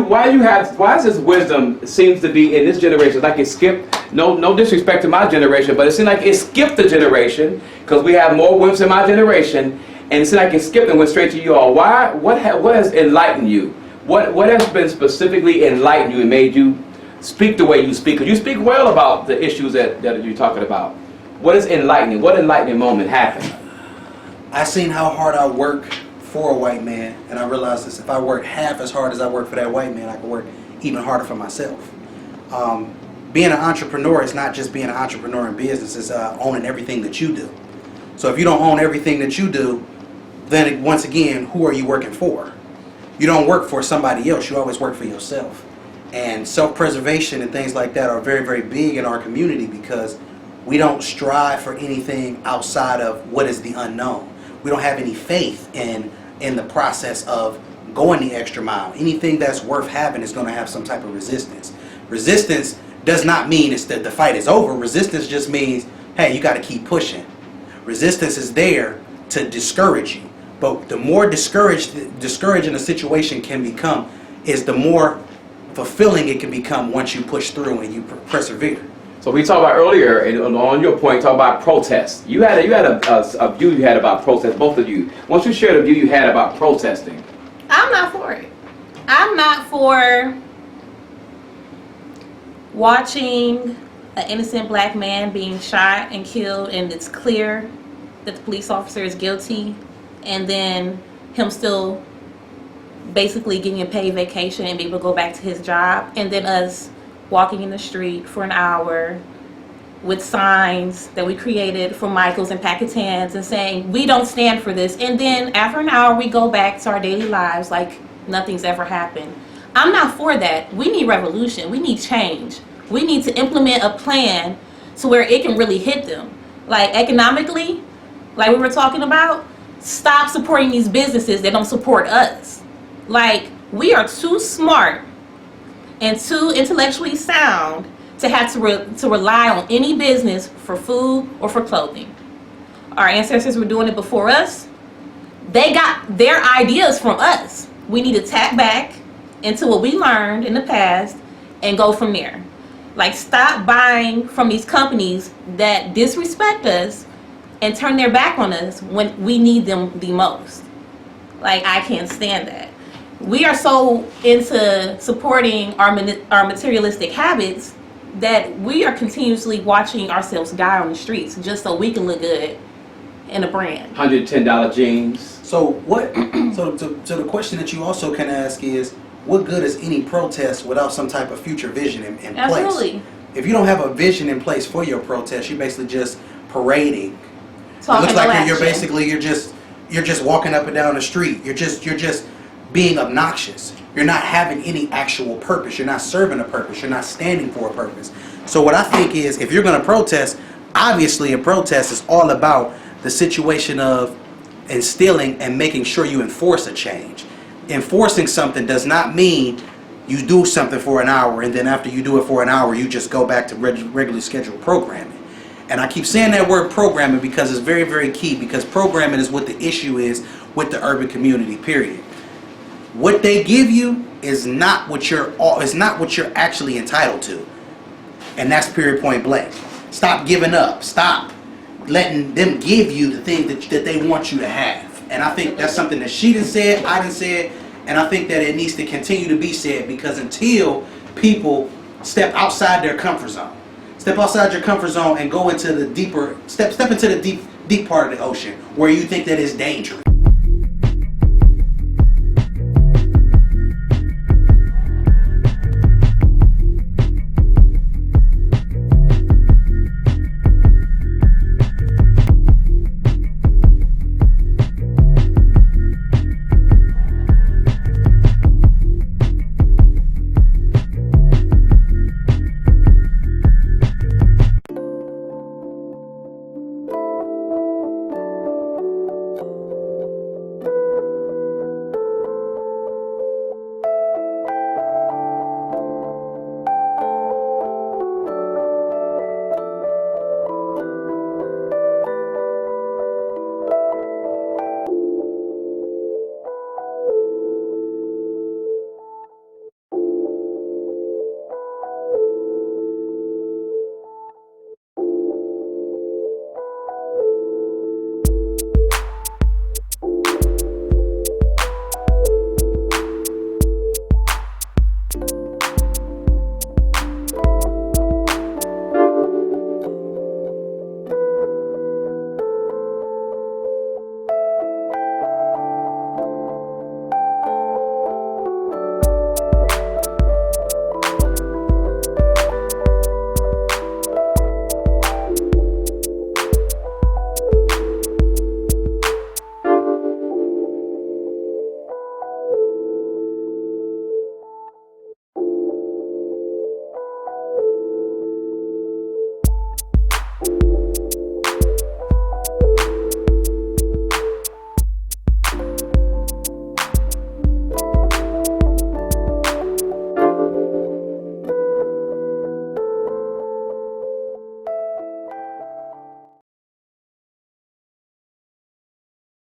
why is this wisdom seems to be in this generation like it skipped? No disrespect to my generation, but it seems like it skipped the generation because we have more wimps in my generation, and it seems like it skipped and went straight to you all. Why? What has enlightened you? What has been specifically enlightened you and made you speak the way you speak? Because you speak well about the issues that you're talking about. What is enlightening? What enlightening moment happened? I seen how hard I work for a white man, and I realized this: if I work half as hard as I work for that white man, I can work even harder for myself. Being an entrepreneur is not just being an entrepreneur in business; it's owning everything that you do. So if you don't own everything that you do, then once again, who are you working for? You don't work for somebody else. You always work for yourself. And self-preservation and things like that are very, very big in our community because we don't strive for anything outside of what is the unknown. We don't have any faith in the process of going the extra mile. Anything that's worth having is going to have some type of resistance. Resistance does not mean it's that the fight is over. Resistance just means, hey, you got to keep pushing. Resistance is there to discourage you. But the more discouraging a situation can become is the more fulfilling it can become once you push through and you persevere. So we talked about earlier, and on your point, talk about protest. You had a view you had about protest, both of you. Once you share the view you had about protesting. I'm not for it. I'm not for watching an innocent black man being shot and killed, and it's clear that the police officer is guilty, and then him still basically getting a paid vacation and be able to go back to his job, and then us walking in the street for an hour with signs that we created for Michaels and Packitans and saying we don't stand for this, and then after an hour we go back to our daily lives like nothing's ever happened. I'm not for that. We need revolution. We need change. We need to implement a plan to where it can really hit them. Like economically, like we were talking about, stop supporting these businesses that don't support us. Like, we are too smart and too intellectually sound to have to rely on any business for food or for clothing. Our ancestors were doing it before us. They got their ideas from us. We need to tap back into what we learned in the past and go from there. Like, stop buying from these companies that disrespect us and turn their back on us when we need them the most. Like, I can't stand that. We are so into supporting our materialistic habits that we are continuously watching ourselves die on the streets just so we can look good in a brand. $110 jeans. So what? So the question that you also can ask is, what good is any protest without some type of future vision in place? Absolutely. If you don't have a vision in place for your protest, you're basically just parading. Talking it looks like you're just walking up and down the street. You're just being obnoxious. You're not having any actual purpose. You're not serving a purpose. You're not standing for a purpose. So what I think is, if you're going to protest, obviously a protest is all about the situation of instilling and making sure you enforce a change. Enforcing something does not mean you do something for an hour and then after you do it for an hour you just go back to regularly scheduled programming. And I keep saying that word programming because it's very, very key, because programming is what the issue is with the urban community, period. What they give you is not what you're actually entitled to. And that's period, point blank. Stop giving up. Stop letting them give you the thing that they want you to have. And I think that's something that she done said, I done said, and I think that it needs to continue to be said, because until people step outside their comfort zone, step outside your comfort zone and go into the deeper, step into the deep part of the ocean where you think that it's dangerous.